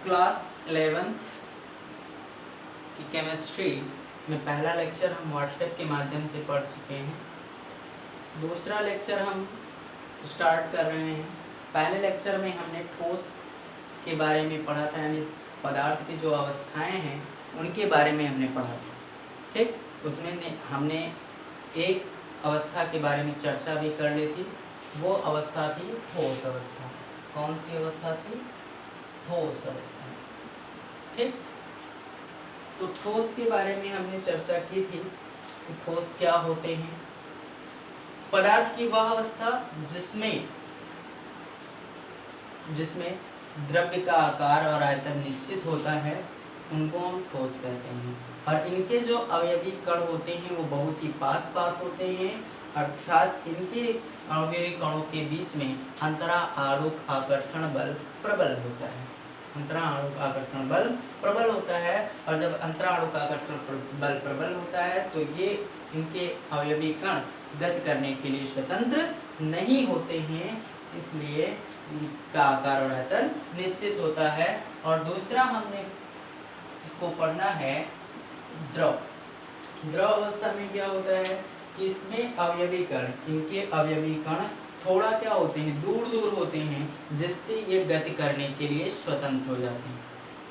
Class 11th की chemistry में पहला लेक्चर हम व्हाट्सएप के माध्यम से पढ़ चुके हैं। दूसरा लेक्चर हम स्टार्ट कर रहे हैं। पहले लेक्चर में हमने ठोस के बारे में पढ़ा था, यानी पदार्थ की जो अवस्थाएं हैं उनके बारे में हमने पढ़ा था। ठीक, उसमें हमने एक अवस्था के बारे में चर्चा भी कर ली थी। वो अवस्था थी ठोस अवस्था। कौन सी अवस्था थी? ठोस अवस्था। ठीक, तो ठोस के बारे में हमने चर्चा की थी कि ठोस क्या होते हैं। पदार्थ की वह अवस्था जिसमें द्रव्य का आकार और आयतन निश्चित होता है, उनको हम ठोस कहते हैं। और इनके जो अवयवी कण होते हैं वो बहुत ही पास पास होते हैं, अर्थात इनके अवयवी कणों के बीच में अंतराआलोक आकर्षण बल प्रबल होता है। अंतराआलोक आकर्षण बल प्रबल होता है, और जब अंतराआलोक आकर्षण बल प्रबल होता है तो ये इनके अवयवी कण गति करने के लिए स्वतंत्र नहीं होते हैं, इसलिए इनका आकार और आयतन निश्चित होता है। और दूसरा हमने को पढ़ना है द्रव। द्रव अवस्था में क्या होता है कि इसमें अवयवी कण, इनके अवयवी कण थोड़ा क्या होते हैं, दूर दूर होते हैं, जिससे ये गति करने के लिए स्वतंत्र हो जाते हैं।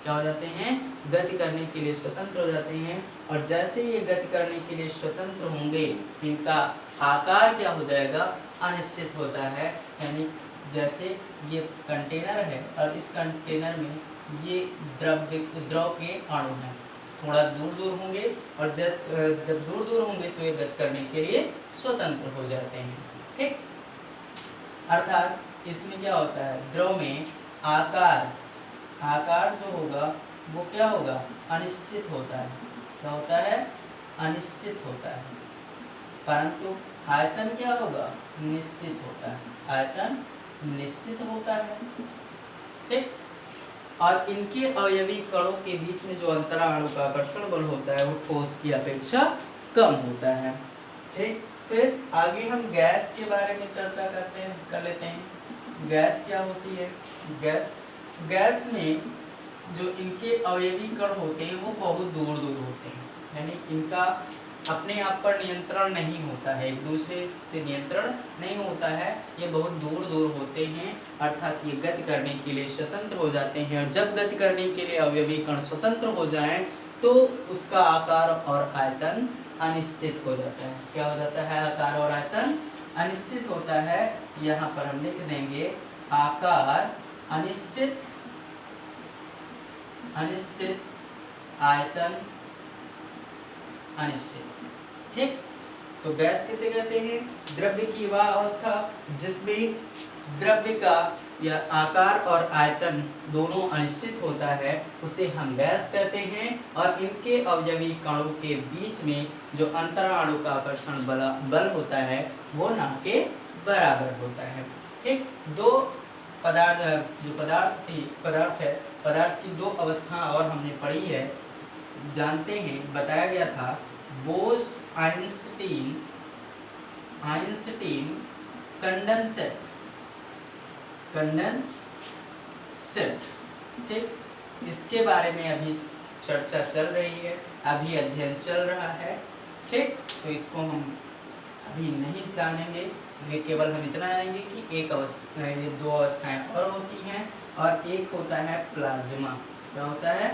क्या हो जाते हैं? गति करने के लिए स्वतंत्र हो जाते हैं। और जैसे ये गति करने के लिए स्वतंत्र होंगे, इनका आकार क्या हो जाएगा? अनिश्चित होता है। यानी जैसे ये कंटेनर है और इस कंटेनर में ये द्रव के अणु हैं, थोड़ा दूर दूर होंगे, और जब दूर दूर होंगे तो ये गति करने के लिए स्वतंत्र हो जाते हैं। ठीक, अर्थात इसमें क्या होता है, द्रव में आकार जो होगा वो क्या होगा? अनिश्चित होता है। क्या होता है? अनिश्चित होता है। परंतु आयतन क्या होगा? निश्चित होता है। आयतन निश्चित होता है। ठीक, और इनके अवयवी कणों के बीच में जो अंतराआलोक आकर्षण बल होता है वो ठोस की अपेक्षा कम होता है। ठीक, फिर आगे हम गैस के बारे में चर्चा कर लेते हैं। गैस क्या होती है? गैस में जो इनके अवयवी कण होते हैं वो बहुत दूर दूर होते हैं, यानी इनका अपने आप पर नियंत्रण नहीं होता है, एक दूसरे से नियंत्रण नहीं होता है, ये बहुत दूर दूर होते हैं, अर्थात ये गति करने के लिए स्वतंत्र हो जाते हैं। और जब गति करने के लिए अवयवी कण स्वतंत्र हो जाएं तो उसका आकार और आयतन अनिश्चित हो जाता है। क्या हो जाता है? आकार और आयतन अनिश्चित होता है। यहाँ पर हम लिख देंगे आकार अनिश्चित, आयतन अनिश्चित। ठीक, तो गैस किसे कहते हैं? द्रव्य की वह अवस्था जिसमें द्रव्य का या आकार और आयतन दोनों अनिश्चित होता है, उसे हम गैस कहते हैं। और इनके अवयवी कणों के बीच में जो अंतराआलोक आकर्षण बल होता है वो ना के बराबर होता है। ठीक, दो पदार्थ की दो अवस्था और हमने पढ़ी है, जानते हैं, बताया गया था बोस-आइंस्टीन कंडेंसेट। ठीक, इसके बारे में अभी चर्चा चल रही है, अभी अध्ययन चल रहा है। ठीक, तो इसको हम अभी नहीं जानेंगे, ये केवल हम इतना जानेंगे कि एक अवस्था, ये दो अवस्थाएं और होती हैं, और एक होता है प्लाज्मा। क्या होता है?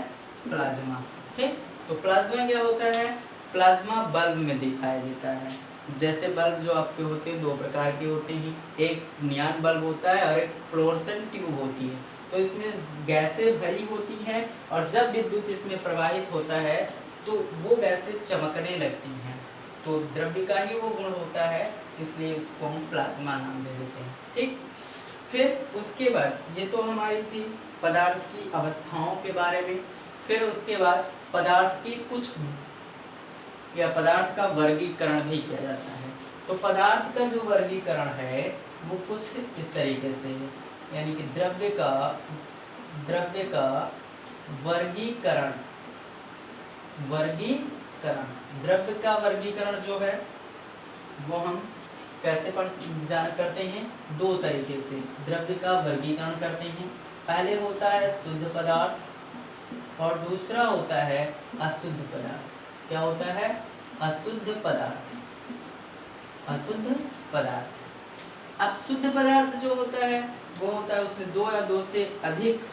प्लाज्मा। ठीक, तो प्लाज्मा क्या होता है? प्लाज्मा बल्ब में दिखाई देता है। जैसे बल्ब जो आपके होते हैं दो प्रकार के होते हैं, एक नियॉन बल्ब होता है और एक फ्लोरोसेंट ट्यूब होती है। तो इसमें गैसें भरी होती हैं, और जब विद्युत इसमें प्रवाहित होता है तो वो गैसें चमकने लगती हैं। तो द्रव्य का ही वो गुण होता है, इसलिए उसको हम प्लाज्मा नाम दे देते हैं। ठीक, फिर उसके बाद ये तो हमारी थी पदार्थ की अवस्थाओं के बारे में। फिर उसके बाद पदार्थ की पदार्थ का वर्गीकरण भी किया जाता है। तो पदार्थ का जो वर्गीकरण है वो कुछ इस तरीके से है, यानी कि द्रव्य का वर्गीकरण द्रव्य का वर्गीकरण जो है वो हम कैसे करते हैं? दो तरीके से द्रव्य का वर्गीकरण करते हैं। पहले होता है शुद्ध पदार्थ और दूसरा होता है अशुद्ध पदार्थ। क्या होता है? अशुद्ध पदार्थ। अशुद्ध पदार्थ। अब शुद्ध पदार्थ जो होता है वो होता है उसमें दो या दो से अधिक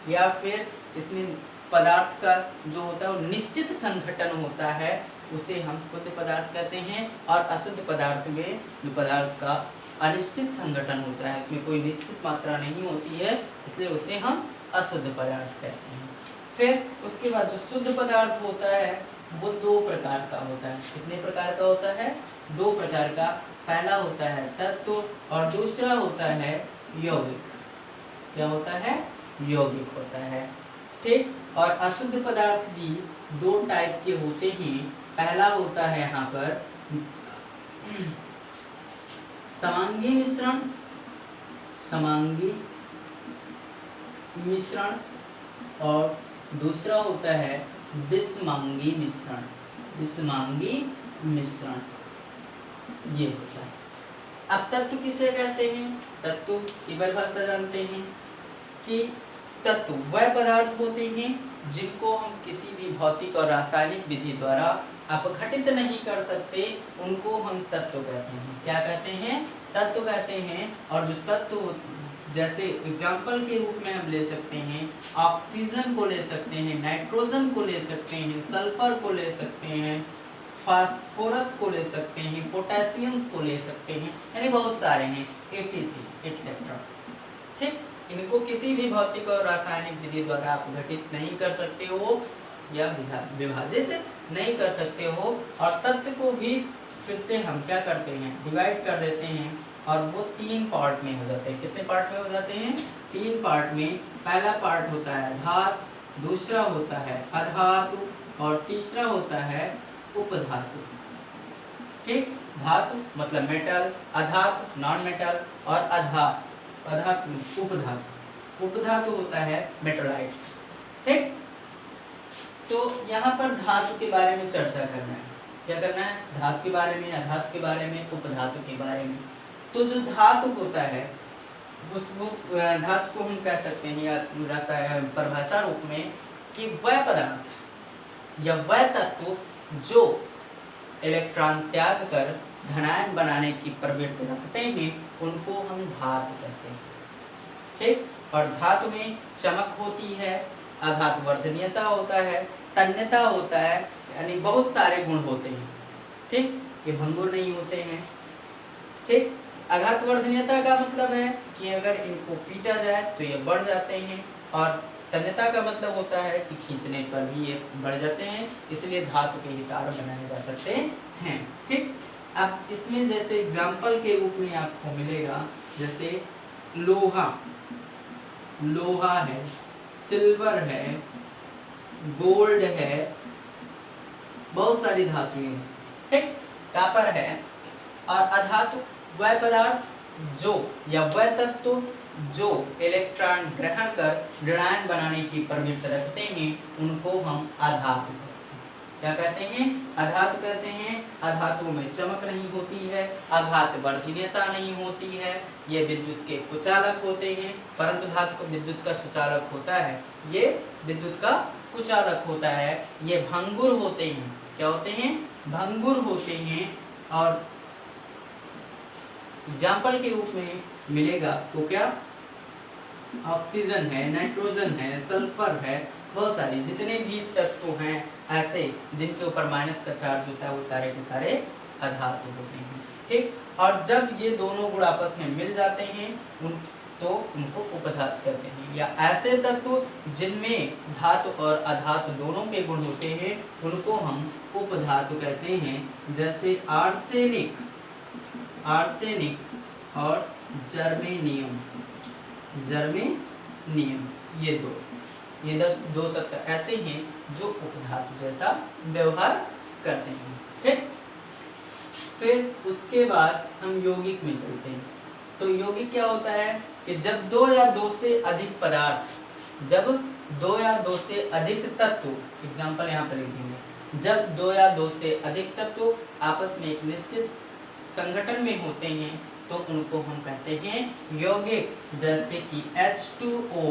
या फिर इसमें पदार्थ का जो होता है वो निश्चित संघटन होता है, उसे हम शुद्ध पदार्थ कहते हैं। और अशुद्ध पदार्थ में जो पदार्थ का अनिश्चित संगठन होता है, इसमें कोई निश्चित मात्रा नहीं होती है, इसलिए उसे हम अशुद्ध पदार्थ कहते हैं। फिर उसके बाद जो शुद्ध पदार्थ होता है वो दो प्रकार का होता है। कितने प्रकार का होता है? दो प्रकार का। पहला होता है तत्व और दूसरा होता है यौगिक। क्या होता है? यौगिक होता है। ठीक। और अशुद्ध पदार्थ भी दो टाइप के होते हैं। पहला होता है यहाँ पर समांगी मिश्रण, समांगी मिश्रण, और दूसरा होता है विषमांगी मिश्रण, विषमांगी मिश्रण, ये होता है। अब तत्व किसे कहते हैं? तत्व की परिभाषा जानते हैं कि तत्व वह पदार्थ होते हैं जिनको हम किसी भी भौतिक और रासायनिक विधि द्वारा अपघटित नहीं कर सकते, उनको हम तत्व कहते हैं। क्या कहते हैं? तत्व कहते हैं। और जो तत्व जैसे एग्जाम्पल के रूप में हम ले सकते हैं, ऑक्सीजन को ले सकते हैं, नाइट्रोजन को ले सकते हैं, सल्फर को ले सकते हैं, फास्फोरस को ले सकते हैं, पोटेशियम को ले सकते हैं, यानी बहुत सारे हैं, etc एक्सेट्रा। ठीक। इनको किसी भी भौतिक और रासायनिक विधि द्वारा आप घटित नहीं कर सकते हो या विभाजित नहीं कर सकते हो। और तत्व को भी फिर से हम क्या करते हैं? डिवाइड कर देते हैं, और वो तीन पार्ट में हो जाते हैं। कितने पार्ट में हो जाते हैं? तीन पार्ट में। पहला पार्ट होता है धातु, दूसरा होता है अधातु, और तीसरा होता है उपधातु। ठीक। धातु मतलब मेटल, अधातु नॉन मेटल, और अधातु उपधातु। उपधातु होता है मेटलाइट्स। ठीक। तो यहाँ पर धातु के बारे में चर्चा करना है। क्या करना है? धातु के बारे में, अधातु के बारे में, उपधातु के बारे में। तो जो धातु होता है उसको धातु को हम कह सकते हैं या परिभाषा रूप में कि वह पदार्थ या वह तत्व जो इलेक्ट्रॉन त्याग कर धनायन बनाने की प्रवृत्ति रखते हैं, उनको हम धातु कहते हैं। ठीक। और धातु में चमक होती है, अधातु वर्धनीयता होता है, तन्यता होता है, यानी बहुत सारे गुण होते हैं। ठीक। ये भंगुर नहीं होते हैं। ठीक। आघात वर्धनीयता का मतलब है कि अगर इनको पीटा जाए तो ये बढ़ जाते हैं, और तन्यता का मतलब होता है कि खींचने पर भी ये बढ़ जाते हैं, इसलिए धातु के हितार बनाए जा सकते हैं। ठीक। अब इसमें जैसे एग्जाम्पल के रूप में आपको मिलेगा, जैसे लोहा, लोहा है, सिल्वर है, गोल्ड है, बहुत सारी धातुएं हैं। ठीक। कॉपर है। और अधातु वह पदार्थ जो या वह तत्व जो इलेक्ट्रॉन ग्रहण कर ऋणायन बनाने की प्रवृत्ति रखते हैं, उनको हम अधातु कहते हैं। क्या कहते हैं? अधातु कहते हैं। अधातुओं में चमक नहीं होती है, आघात वर्धनीयता नहीं होती है, ये विद्युत के कुचालक होते हैं। परंतु धातु को विद्युत का सुचालक होता है, ये विद्युत का कुचालक होता है। ये भंगुर होते हैं। क्या होते हैं? भंगुर होते हैं। और एग्जाम्पल के रूप में मिलेगा तो क्या? ऑक्सीजन है, नाइट्रोजन है, सल्फर है, बहुत सारी जितने भी तत्व हैं ऐसे जिनके ऊपर माइनस का चार्ज होता है, वो सारे के सारे अधातु होते हैं। ठीक। और जब ये दोनों गुण आपस में मिल जाते हैं तो उनको उपधातु कहते हैं। या ऐसे तत्व जिनमें धातु और अधातु दोनों के गुण होते हैं, उनको हम उपधातु कहते हैं। जैसे आर्सेनिक, आर्सेनिक और जर्मेनियम, जर्मेनियम, ये दो तत्व ऐसे हैं जो उपधातु जैसा व्यवहार करते हैं। ठीक। फिर उसके बाद हम यौगिक में चलते हैं। तो यौगिक क्या होता है कि जब दो या दो से अधिक पदार्थ, जब दो या दो से अधिक तत्व, एग्जाम्पल यहाँ पर लिखेंगे, जब दो या दो से अधिक तत्व आपस में एक निश्चित संगठन में होते हैं तो उनको हम कहते हैं यौगिक। जैसे कि H2O,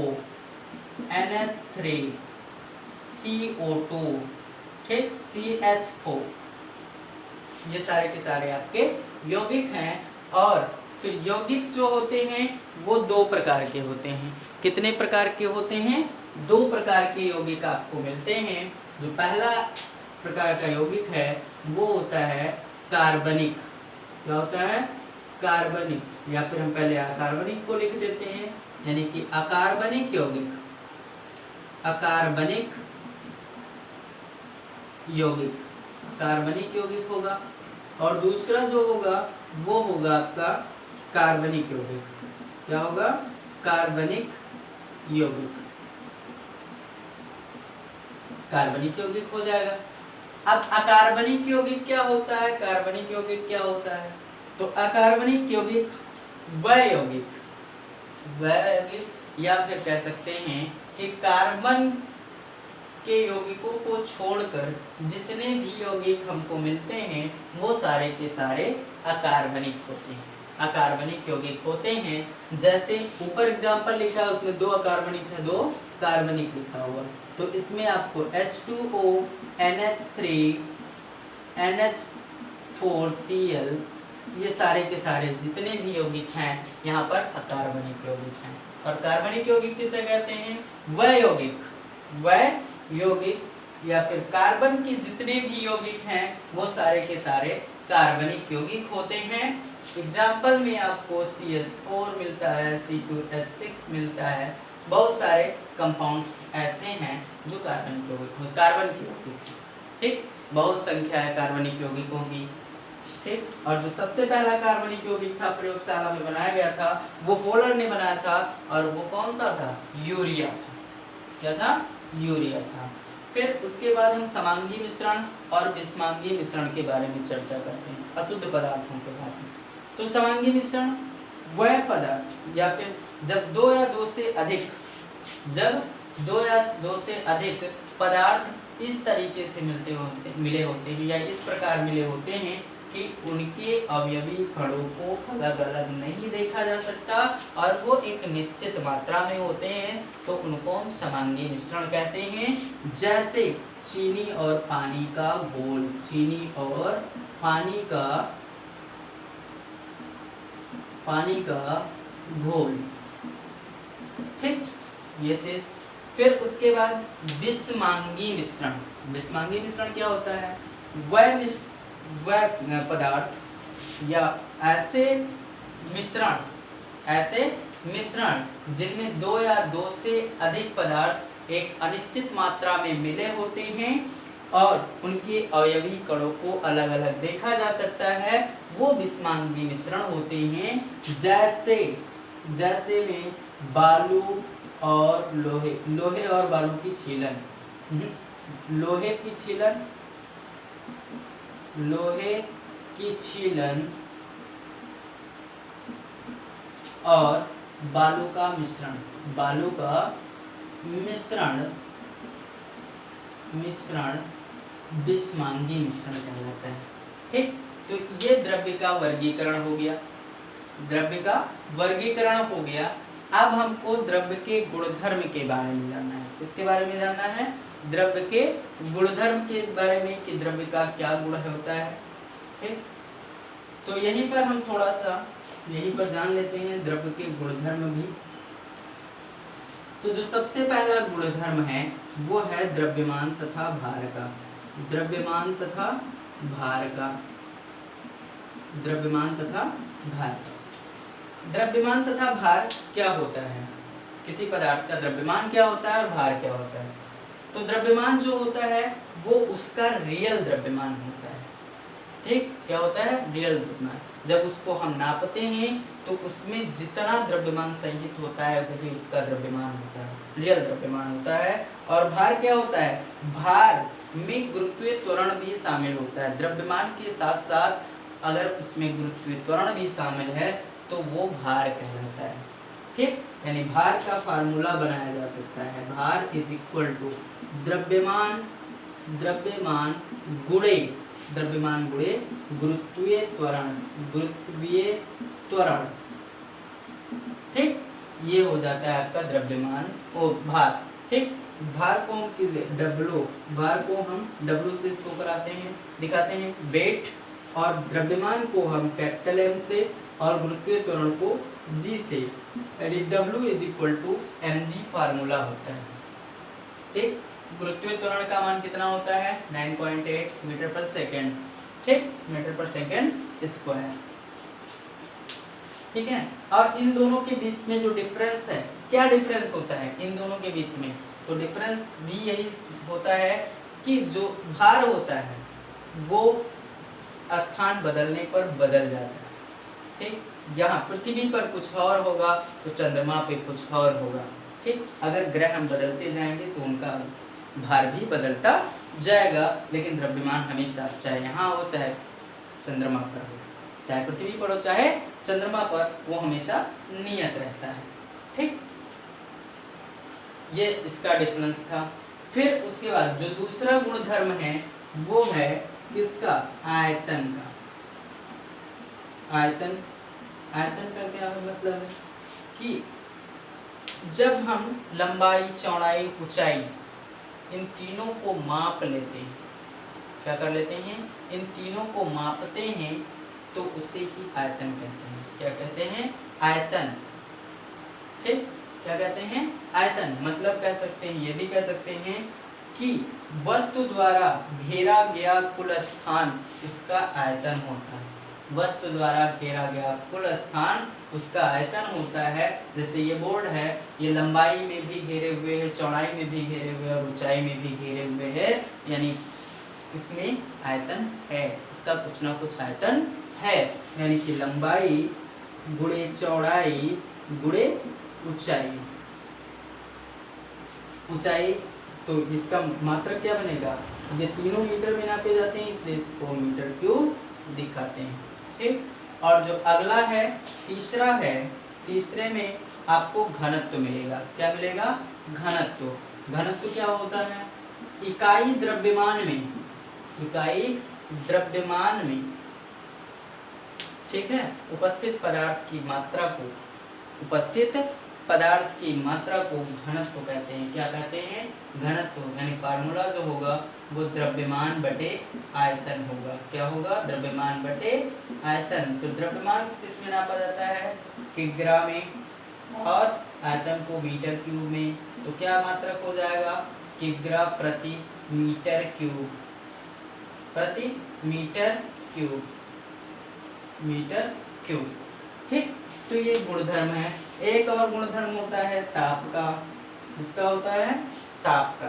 NH3, CO2, ठीक, CH4, ये सारे के सारे आपके यौगिक हैं। और फिर यौगिक जो होते हैं वो दो प्रकार के होते हैं। कितने प्रकार के होते हैं? दो प्रकार के यौगिक आपको मिलते हैं। जो पहला प्रकार का यौगिक है वो होता है कार्बनिक। क्या होता है? कार्बनिक, या फिर हम पहले अकार्बनिक को लिख देते हैं, यानी कि अकार्बनिक यौगिक, अकार्बनिक यौगिक, कार्बनिक यौगिक होगा। और दूसरा जो होगा वो होगा आपका कार्बनिक यौगिक। क्या होगा? कार्बनिक यौगिक, कार्बनिक यौगिक हो जाएगा। अब अकार्बनिक यौगिक क्या होता है? कार्बनिक यौगिक क्या होता है? तो अकार्बनिक यौगिक वह यौगिक, या फिर कह सकते हैं कि कार्बन के यौगिकों को छोड़कर जितने भी यौगिक हमको मिलते हैं वो सारे के सारे अकार्बनिक होते हैं, अकार्बनिक यौगिक होते हैं। जैसे ऊपर एग्जांपल लिखा है उसमें दो अकार्बनिक है, दो कार्बनिक लिखा हुआ, तो इसमें आपको H2O, NH3, NH4Cl, ये सारे के सारे जितने भी यौगिक हैं यहाँ पर अकार्बनिक यौगिक हैं। और कार्बनिक यौगिक किसे कहते हैं? वह यौगिक, वह यौगिक या फिर कार्बन के जितने भी यौगिक हैं वो सारे के सारे कार्बनिक यौगिक होते हैं। एग्जाम्पल में आपको CH4 मिलता है, C2H6 मिलता है, बहुत सारे कंपाउंड ऐसे हैं जो कार्बनिक यौगिक, कार्बन के यौगिक, ठीक, बहुत संख्या है कार्बनिक यौगिकों की, ठीक। और जो सबसे पहला कार्बनिक यौगिक था प्रयोगशाला में बनाया गया था वो फोलर ने बनाया था, और वो कौन सा था? यूरिया था। क्या था? यूरिया था। फिर उसके बाद हम समांगी मिश्रण और विषमांगी मिश्रण के बारे में चर्चा करते हैं, अशुद्ध पदार्थों के बारे में। तो समांगी मिश्रण वह पदार्थ, या फिर जब दो या दो से अधिक पदार्थ इस तरीके से मिले होते हैं या इस प्रकार मिले होते हैं कि उनके अवयवी कणों को अलग अलग नहीं देखा जा सकता और वो एक निश्चित मात्रा में होते हैं, तो उनको हम समांगी मिश्रण कहते हैं। जैसे चीनी और पानी का घोल, चीनी और पानी का घोल, ठीक, ये चीज। फिर उसके बाद विषमांगी मिश्रण। विषमांगी मिश्रण क्या होता है? वह पदार्थ या ऐसे मिश्रण जिनमें दो या दो से अधिक पदार्थ एक अनिश्चित मात्रा में मिले होते हैं और उनके अवयवी कणों को अलग अलग देखा जा सकता है, वो विषमांगी मिश्रण होते हैं। जैसे में बालू और लोहे और बालू की छीलन, लोहे की छीलन और बालू का मिश्रण विषमांगी मिश्रण कहलाता है, ठीक। तो ये द्रव्य का वर्गीकरण हो गया, अब हमको द्रव्य के गुणधर्म के बारे में जानना है। किसके बारे में जानना है? द्रव्य के गुणधर्म के बारे में, कि द्रव्य का क्या गुण होता है, ठीक। तो यहीं पर हम थोड़ा सा जान लेते हैं द्रव्य के गुणधर्म भी। तो जो सबसे पहला गुणधर्म है वो है द्रव्यमान तथा भार का। द्रव्यमान तथा भार क्या होता है? किसी पदार्थ का द्रव्यमान क्या होता है और भार क्या होता है? तो द्रव्यमान जो होता है वो उसका रियल द्रव्यमान होता है, ठीक। क्या होता है? रियल द्रव्यमान। जब उसको हम नापते हैं तो उसमें जितना द्रव्यमान संचित होता है वही उसका द्रव्यमान होता है, रियल द्रव्यमान होता है। और भार क्या होता है? भार में गुरुत्वीय त्वरण भी शामिल होता है। द्रव्यमान के साथ साथ अगर उसमें गुरुत्वीय त्वरण भी शामिल है तो वो भार कहलाता है, ठीक। यानी भार का फार्मूला बनाया जा सकता है, भार इज इक्वल टू द्रव्यमान गुणे गुरुत्वीय त्वरण, ठीक। ये हो जाता है आपका द्रव्यमान और भार, ठीक। भार को हम डब्ल्यू, भार को हम डब्ल्यू से शो कराते हैं, दिखाते हैं। वेट और द्रव्यमान को हम कैपिटल एम से और गुरुत्वीय त्वरण को जी से, यानी W is equal to M G formula होता है। ठीक, गुरुत्वीय त्वरण का मान कितना होता है 9.8 मीटर पर सेकेंड। ठीक, मीटर पर सेकेंड स्क्वायर। ठीक है, और इन दोनों के बीच में जो डिफरेंस है, क्या डिफरेंस होता है इन दोनों के बीच में? तो डिफरेंस भी यही होता है कि जो भार होता है वो स्थान बदलने पर बदल जाता है। ठीक, यहाँ पृथ्वी पर कुछ और होगा तो चंद्रमा पे कुछ और होगा। ठीक, अगर ग्रह हम बदलते जाएंगे तो उनका भार भी बदलता जाएगा, लेकिन द्रव्यमान हमेशा, चाहे यहाँ हो चाहे चंद्रमा पर हो, चाहे पृथ्वी पर हो चाहे चंद्रमा पर, वो हमेशा नियत रहता है। ठीक, ये इसका डिफरेंस था। फिर उसके बाद जो दूसरा गुणधर्म है वो है किसका? आयतन का। आयतन, आयतन का क्या मतलब है कि जब हम लंबाई, चौड़ाई, ऊंचाई इन तीनों को माप लेते हैं, क्या कर लेते हैं, इन तीनों को मापते हैं तो उसे ही आयतन कहते हैं। क्या कहते हैं? आयतन। ठीक, क्या कहते हैं? आयतन। मतलब कह सकते हैं, ये भी कह सकते हैं कि वस्तु द्वारा घेरा गया कुल स्थान उसका आयतन होता है। वस्तु द्वारा घेरा गया कुल स्थान उसका आयतन होता है। जैसे ये बोर्ड है, ये लंबाई में भी घेरे हुए है, चौड़ाई में भी घेरे हुए और ऊंचाई में भी घेरे हुए है, यानी इसमें आयतन है, इसका कुछ ना कुछ आयतन है। यानी कि लंबाई गुणे चौड़ाई गुणे ऊंचाई, ऊंचाई तो इसका मात्रक क्या बनेगा? ये तीनों मीटर में नापे जाते हैं, इसलिए इसको मीटर क्यूब दिखाते हैं। ठीक, और जो अगला है तीसरा है, तीसरे में आपको घनत्व मिलेगा। क्या मिलेगा? घनत्व। घनत्व क्या होता है? इकाई द्रव्यमान में, इकाई द्रव्यमान में, ठीक है, उपस्थित पदार्थ की मात्रा को, उपस्थित पदार्थ की मात्रा को घनत्व कहते हैं। क्या कहते हैं? घनत्व। यानी फार्मूला जो होगा वो द्रव्यमान बटे आयतन होगा। क्या होगा? द्रव्यमान बटे आयतन। तो द्रव्यमान किस में नापा जाता है? किग्रा में, और आयतन को मीटर क्यूब में। तो क्या मात्रक हो जाएगा? किग्रा प्रति मीटर क्यूब, प्रति मीटर क्यूब, मीटर क्यूब। ठीक, तो ये गुणधर्म है। एक और गुणधर्म होता है ताप का। इसका होता है ताप का।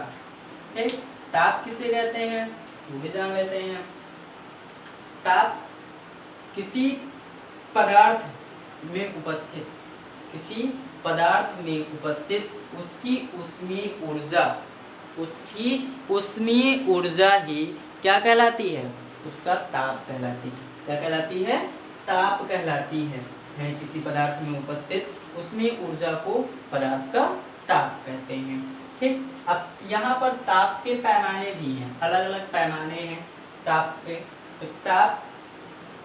ठीक, ताप किसे कहते हैं वो भी जान लेते हैं। ताप किसी पदार्थ में उपस्थित, किसी पदार्थ में उपस्थित उसकी ऊष्मीय ऊर्जा, उसकी ऊष्मीय ऊर्जा ही क्या कहलाती है? उसका ताप कहलाती है। क्या कहलाती है? ताप कहलाती है। यानी किसी पदार्थ में उपस्थित ऊष्मीय ऊर्जा को पदार्थ का ताप कहते हैं। ठीक, अब यहाँ पर ताप के पैमाने भी हैं, अलग अलग पैमाने हैं ताप के। तो ताप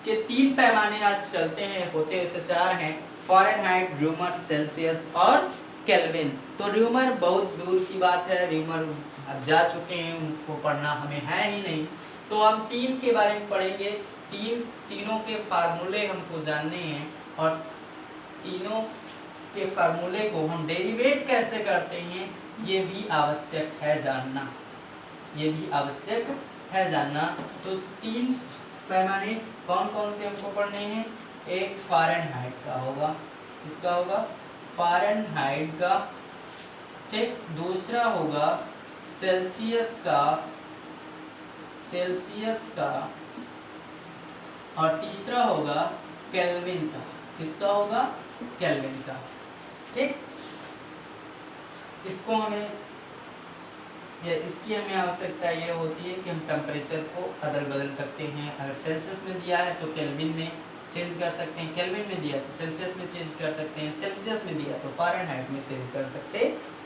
के 3 पैमाने आज चलते हैं, होते ऐसे 4 हैं, फ़ारेनहाइट, र्यूमर, सेल्सियस और केल्विन। तो र्यूमर बहुत दूर की बात है, र्यूमर अब जा चुके हैं, उनको पढ़ना हमें है ही नहीं। तो हम 3 के बारे में पढ़ेंगे। तीनों के फार्मूले हमको जानने हैं, और तीनों के फार्मूले को हम डेरिवेट कैसे करते हैं ये भी आवश्यक है जानना, ये भी आवश्यक है जानना। तो 3 पैमाने कौन कौन से हमको पढ़ने हैं? एक फ़ारेनहाइट का होगा, इसका होगा फ़ारेनहाइट का। ठीक, दूसरा होगा सेल्सियस का, सेल्सियस का, और तीसरा होगा केल्विन का। किसका होगा? केल्विन का। ठीक, इसको हमें इसकी हमें आवश्यकता ये होती है कि हम टेम्परेचर को अदल बदल सकते हैं। अगर सेल्सियस में दिया है तो केल्विन में चेंज कर सकते हैं, केल्विन में दिया तो सेल्सियस में चेंज कर सकते हैं, सेल्सियस में दिया तो फ़ारेनहाइट में चेंज कर सकते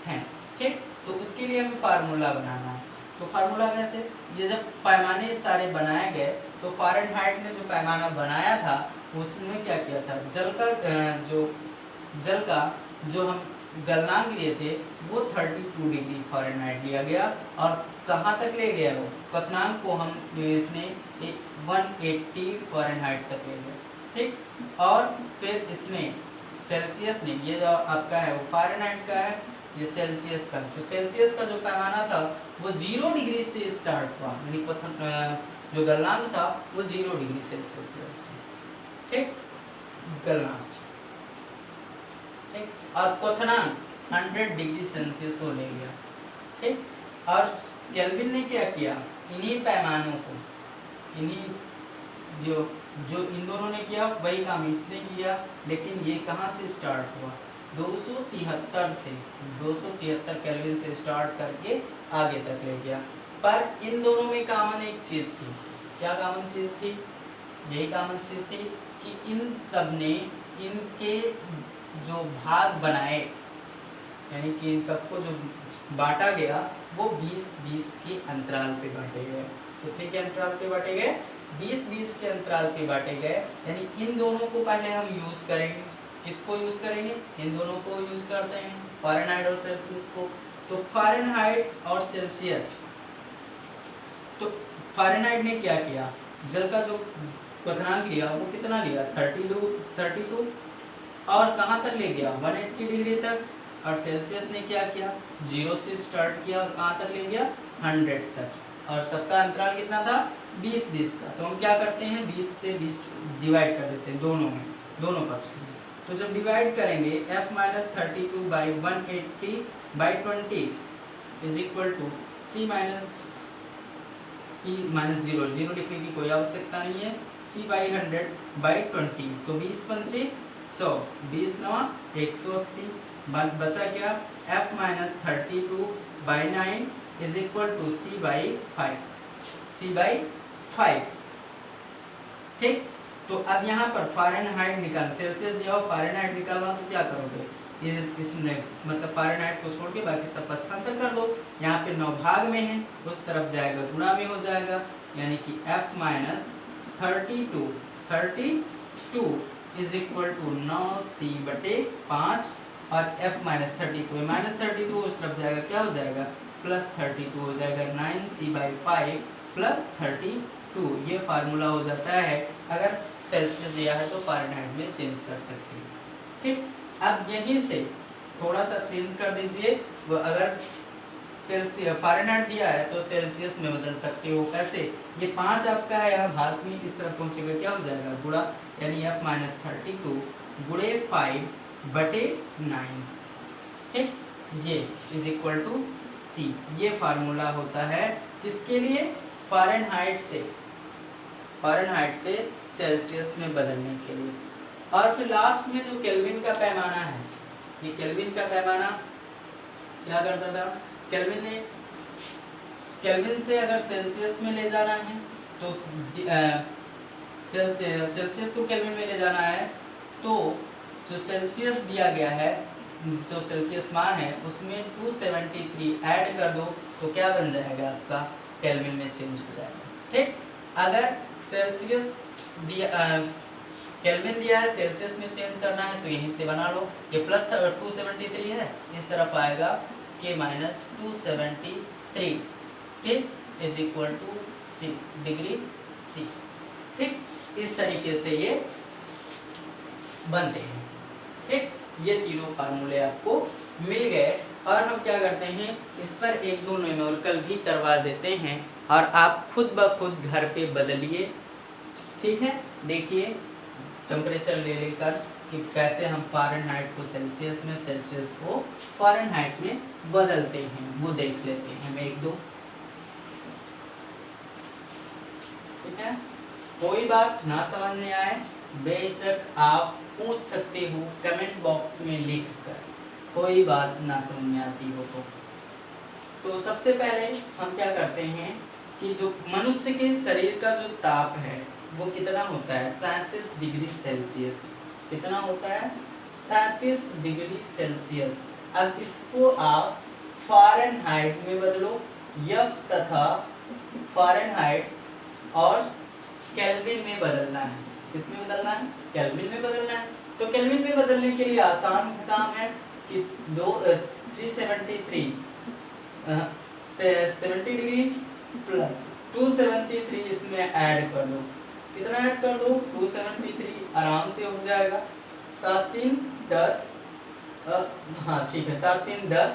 हैं। ठीक, तो उसके लिए हमें फार्मूला बनाना है। तो फार्मूला कैसे? ये जब पैमाने सारे बनाए गए तो फ़ारेनहाइट ने जो पैमाना बनाया था उसमें क्या किया था? जल का जो हम गलनांक लिए थे वो 32 डिग्री फ़ारेनहाइट लिया गया, और कहाँ तक ले गया वो क्वथनांक को हम इसने 180 फ़ारेनहाइट तक ले गया, ठीक। और फिर इसमें सेल्सियस ने, ये जो आपका है वो फ़ारेनहाइट का है, ये सेल्सियस का, तो सेल्सियस का जो पैमाना था वो 0 डिग्री से स्टार्ट हुआ, यानी जो गलनांक था वो 0 डिग्री सेल्सियस था, ठीक, गलनांक, ठीक। और क्वथनांक 100 डिग्री सेल्सियस हो ले गया, ठीक। और केल्विन ने क्या किया, इन्हीं पैमानों को, इन्हीं जो जो इन दोनों ने किया वही काम इसने किया, लेकिन ये कहाँ से स्टार्ट हुआ, 273 से, 273 केल्विन से स्टार्ट करके आगे तक ले गया। पर इन दोनों में कॉमन एक चीज़ थी, क्या कॉमन चीज़ थी, यही कॉमन चीज़ थी कि इन सब ने इनके जो भाग बनाए, यानी कि इन सबको जो बांटा गया वो 20-20 के अंतराल पे बांटे गए, कितने के अंतराल पे बांटे गए, 20-20 के अंतराल पे बांटे गए। यानी इन दोनों को पहले हम यूज़ करेंगे, किसको यूज़ करेंगे, इन दोनों को यूज़ करते हैं, फ़ारेनहाइट और सेल्सियस को। तो फ़ारेनहाइट और सेल्सियस, तो फ़ारेनहाइट ने क्या किया, जल का जो क्वथनांक लिया वो कितना लिया, 32, और कहाँ तक ले गया, 180 डिग्री तक। और सेल्सियस ने क्या किया, 0 से स्टार्ट किया और कहाँ तक ले गया, 100 तक, और सबका अंतराल कितना था, 20-20 का। तो हम क्या करते हैं, 20 से 20 डिवाइड कर देते हैं दोनों में, दोनों पक्ष में। तो जब डिवाइड करेंगे f - 32 by 180 by 20 is equal to c minus 0 लिखने की कोई आवश्यकता नहीं है, c बाई 100 बाई 20, तो 20 पंचे 100, 20 नवा 180, बचा क्या, f - 32 by 9 is equal to c by 5, ठीक। तो अब यहाँ पर फ़ारेनहाइट निकाल, सेल्सियस दिया हो फ़ारेनहाइट निकालना, तो क्या करोगे, ये इसमें मतलब फ़ारेनहाइट को छोड़ के बाकी सब पक्षांतर कर दो, यहाँ पे 9 भाग में है, उस तरफ जाएगा गुणा में हो जाएगा, यानी कि f - 32 is equal to 9c/5, और f - 32 -32 उस तरफ जाएगा, क्या हो जाएगा, +32 हो जाएगा, 9c/5 + 32, ये फार्मूला हो जाता है। अगर सेल्सियस दिया है तो फ़ारेनहाइट में चेंज कर सकते हैं, ठीक। अब यहीं से थोड़ा सा चेंज कर दीजिए, वो अगर सेल्सियस फ़ारेनहाइट दिया है तो सेल्सियस में बदल सकते हो, कैसे, ये 5 आपका है, यहाँ भाग में इस तरफ पहुँचेगा, क्या हो जाएगा, गुणा, यानी f - 32 गुणे 5/9, ठीक, ये इज इक्वल टू c, ये फार्मूला होता है किसके लिए, फ़ारेनहाइट से सेल्सियस में बदलने के लिए। और फिर लास्ट में जो केल्विन का पैमाना है, ये केल्विन का पैमाना क्या करता था, केल्विन से अगर सेल्सियस में ले जाना है तो सेल्सियस को केल्विन में ले जाना है, तो जो सेल्सियस दिया गया है, जो सेल्सियस मान है उसमें 273 ऐड कर दो, तो क्या बन जाएगा आपका, केल्विन में चेंज हो जाएगा, ठीक। अगर सेल्सियस केल्विन दिया है, सेल्सियस में चेंज करना है, तो यहीं से बना लो, ये +273 है, इस तरफ आएगा k - 273, ठीक, is equal two degree C, ठीक। इस तरीके से ये बनते हैं, ठीक। ये तीनों फार्मूले आपको मिल गए, और हम क्या करते हैं, इस पर 1-2 न्यूमेरिकल भी करवा देते हैं, और आप खुद ब खुद घर पे बदलिए, ठीक है। देखिए टेम्परेचर ले लेकर कि कैसे हम फ़ारेनहाइट को सेल्सियस में, सेल्सियस को फ़ारेनहाइट में बदलते हैं, वो देख लेते हैं हम 1-2, ठीक है। कोई बात ना समझ में आए बेझिझक आप पूछ सकते हो कमेंट बॉक्स में लिख कर, कोई बात ना समझ में आती हो तो सबसे पहले हम क्या करते हैं कि जो मनुष्य के शरीर का जो ताप है वो कितना होता है, 37 डिग्री सेल्सियस, कितना होता है, 37 डिग्री सेल्सियस। अब इसको आप फ़ारेनहाइट में बदलो, F तथा फ़ारेनहाइट और केल्विन में बदलना है, किसमें बदलना है, केल्विन में बदलना है। तो केल्विन में बदलने के लिए आसान काम है, कि 373 70 डिग्री प्लस 273 इसमें ऐड कर दो। कितना ऐड कर दो? 273 आराम से हो जाएगा। 7 3 10 हाँ ठीक है, 7 3 10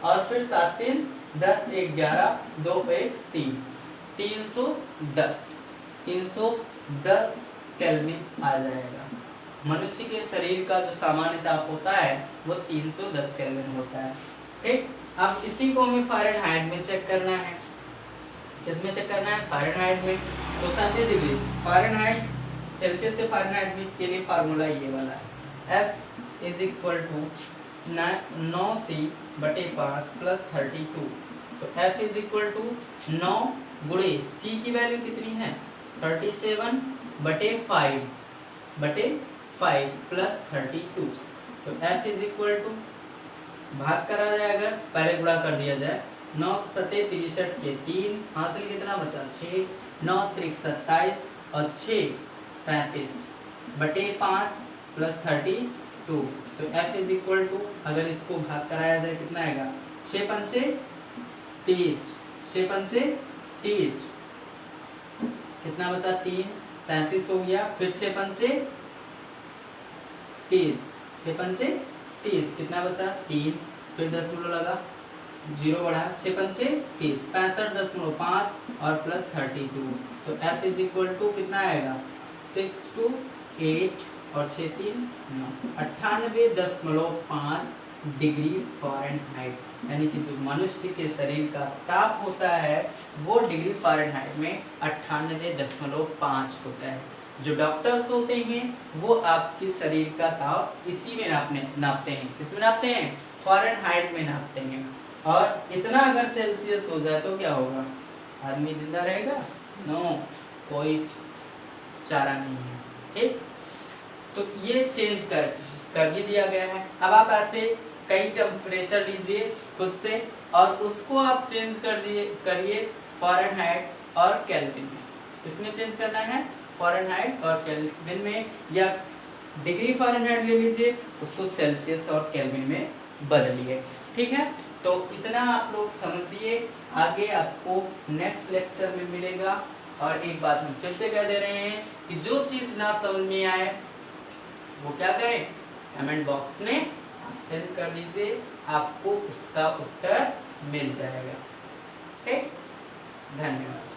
और फिर 7 3 10 1 11 2 1 3 310 केल्विन आ जाएगा। मनुष्य के शरीर का जो सामान्य ताप होता है वो 310 केल्विन होता है। ठीक, अब इसी को हमें फ़ारेनहाइट में चेक करना है। किसमें चेक करना है? फ़ारेनहाइट में। तो 37 डिग्री फ़ारेनहाइट सेल्सियस से फ़ारेनहाइट में के लिए फार्मूला ये वाला है, F is equal to 9C/5 + 32। तो F इज इक्वल टू 9 गुणे C की वैल्यू कितनी है? 37/5 + 32। तो F इज इक्वल टू भाग करा जाए, अगर पहले गुणा कर दिया जाए, 9 7 63 के 3 हासिल कितना बचा? 6 9 3 27 और 6 35/5 + 32। तो F इज इक्वल टू, अगर इसको भाग कराया जाए कितना आएगा? 6 पंचे 30, 6 पंचे 30, कितना बचा? 3 33 हो गया। फिर 6 पंचे 30, 6 पंचे 30, कितना बचा? 3, फिर दशमलव लगा, 0 बढ़ा, 6 पंचे 30, 65.5 और प्लस 32। तो F इज इक्वल टू कितना आएगा? 6 2 8 और 6 3 9, 98.5 डिग्री फ़ारेनहाइट। यानी कि जो मनुष्य के शरीर का ताप होता है वो डिग्री फ़ारेनहाइट में 98.5 होता है। जो डॉक्टर्स होते हैं वो आपके शरीर का ताप इसी में नापते हैं। किसमें नापते हैं? फ़ारेनहाइट में नापते हैं। और इतना अगर सेल्सियस हो जाए तो क्या होगा? आदमी जिंदा रहेगा? नो, कोई चारा नहीं है। ठीक, तो ये चेंज कर भी दिया गया है। अब आप ऐसे कई टेम्परेचर लीजिए खुद से और उसको आप चेंज करिए फ़ारेनहाइट और केल्विन में। इसमें चेंज करना है फ़ारेनहाइट और केल्विन में, या डिग्री फ़ारेनहाइट ले लीजिए, उसको सेल्सियस और केल्विन में बदलिए। ठीक है, तो इतना आप लोग समझिए। आगे आपको नेक्स्ट लेक्चर में मिलेगा। और एक बात हम फिर से कह दे रहे हैं कि जो चीज़ ना समझ में आए वो क्या करें? कमेंट बॉक्स में आप सेंड कर दीजिए, आपको उसका उत्तर मिल जाएगा। ठीक, धन्यवाद।